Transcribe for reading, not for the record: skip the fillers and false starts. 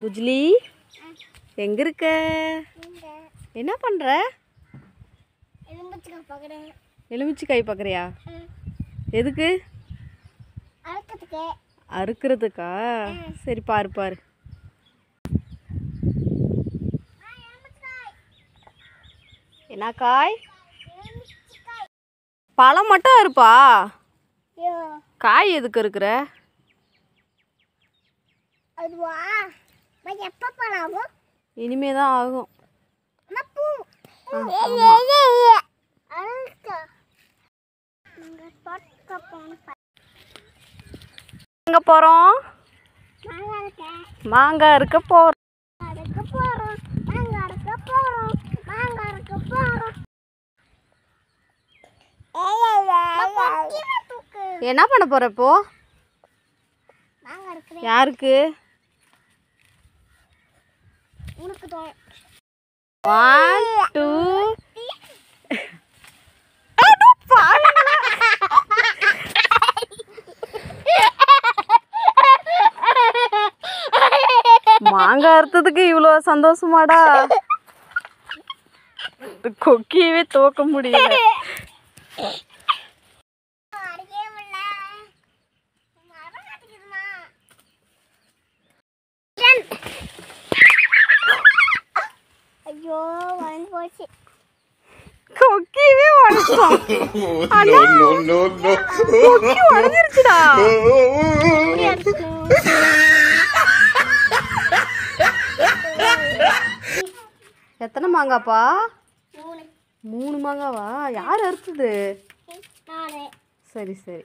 உஜ்லி எங்க இருக்க? என்ன பண்ற? எலுமிச்சை பார்க்குறியா? எதுக்கு? அறுக்கிறதுக்கா? சரி பாரு பாரு. என்ன காய்? பழம் மட்டும் இருப்பா? காய் எதுக்கு இருக்கிற? இனிமே தான் ஆகும். எங்க போறோம்? மாங்காய் இருக்க போறோம். என்ன பண்ண போற இப்போ? யாருக்கு? 1 2 மாங்காய் அறுத்ததுக்கு இவ்வளோ சந்தோஷமாடா? கொக்கியவே துவக்க முடியல. ஐயோ வந்து போச்சு. கொக்கியவே உடைச்சோம். கொக்கி உடைஞ்சிருச்சுடா. எத்தனை மாங்காப்பா? 3 மாங்காவா? யார் அறுத்தது? சரி சரி.